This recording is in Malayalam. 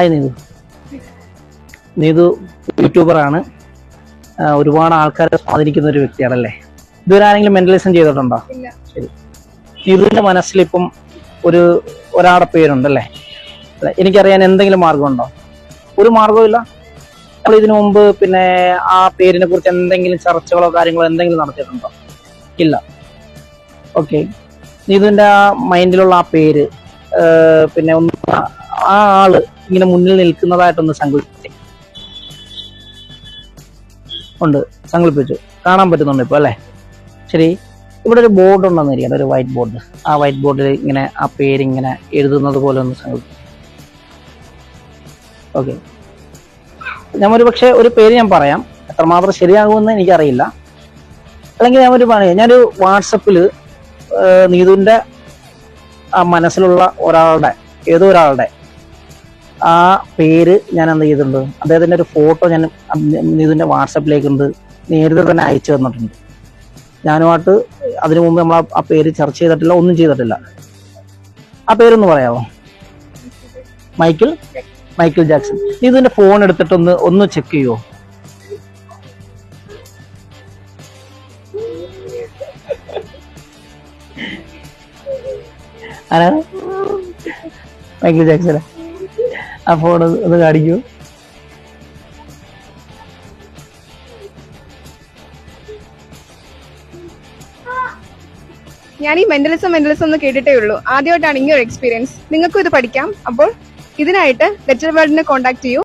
ഹായ് നീതു യൂട്യൂബറാണ്. ഒരുപാട് ആൾക്കാരെ സ്വാധീനിക്കുന്ന ഒരു വ്യക്തിയാണല്ലേ? ഇതുവരെ ആരെങ്കിലും മെന്റലിസം ചെയ്തിട്ടുണ്ടോ? ശരി. നീതുവിന്റെ മനസ്സിലിപ്പം ഒരാളുടെ പേരുണ്ടല്ലേ? എനിക്കറിയാൻ എന്തെങ്കിലും മാർഗമുണ്ടോ? ഒരു മാർഗവും ഇല്ല. നമ്മൾ ഇതിനു മുമ്പ് പിന്നെ ആ പേരിനെ കുറിച്ച് എന്തെങ്കിലും ചർച്ചകളോ കാര്യങ്ങളോ എന്തെങ്കിലും നടത്തിയിട്ടുണ്ടോ? ഇല്ല. ഓക്കെ. നീതുവിന്റെ ആ മൈൻഡിലുള്ള ആ പേര് പിന്നെ ഒന്ന് ആ ആള് ഇങ്ങനെ മുന്നിൽ നിൽക്കുന്നതായിട്ടൊന്ന് സങ്കല്പിച്ചേ. ഉണ്ട്, സങ്കല്പിച്ചു. കാണാൻ പറ്റുന്നുണ്ട് ഇപ്പൊ അല്ലേ? ശരി. ഇവിടെ ഒരു ബോർഡ് ഉണ്ടെന്ന് ഇരിക്കട്ടെ, ഒരു വൈറ്റ് ബോർഡ്. ആ വൈറ്റ് ബോർഡിൽ ഇങ്ങനെ ആ പേരിങ്ങനെ എഴുതുന്നത് പോലെ ഒന്ന് സങ്കല്പിച്ചു. ഓക്കെ. ഞാൻ ഒരു പേര് ഞാൻ പറയാം, എത്രമാത്രം ശരിയാകുമെന്ന് എനിക്കറിയില്ല. അല്ലെങ്കിൽ ഞാനൊരു വാട്സപ്പിൽ നീതുവിന്റെ ആ മനസ്സിലുള്ള ഏതോ ഒരാളുടെ ആ പേര് ഞാൻ എന്ത് ചെയ്തിട്ടുണ്ട്, അദ്ദേഹത്തിന്റെ ഒരു ഫോട്ടോ ഞാൻ നീതുവിന്റെ വാട്സപ്പിലേക്കുണ്ട് നേരത്തെ തന്നെ അയച്ചു തന്നിട്ടുണ്ട്. ഞാനുമായിട്ട് അതിനു മുമ്പ് നമ്മൾ ആ പേര് ചർച്ച ചെയ്തിട്ടില്ല, ഒന്നും ചെയ്തിട്ടില്ല. ആ പേരൊന്ന് പറയാമോ? Michael Jackson. നീതുവിന്റെ ഫോൺ എടുത്തിട്ട് ഒന്ന് ചെക്ക് ചെയ്യുമോ? ആരാണ് മൈക്കിൾ ജാക്സൺ? ആ ഫോൺ ഒന്ന് കാണിക്കൂ. ഞാൻ ഈ മെന്റലിസം എന്ന് കേട്ടിട്ടേ ഉള്ളൂ. ആദ്യമായിട്ടാണ് ഇങ്ങനെ ഒരു എക്സ്പീരിയൻസ്. നിങ്ങൾക്കും ഇത് പഠിക്കാം. അപ്പോൾ ഇതിനായിട്ട് ലെറ്റർ വേൾഡിനെ കോൺടാക്ട് ചെയ്യൂ.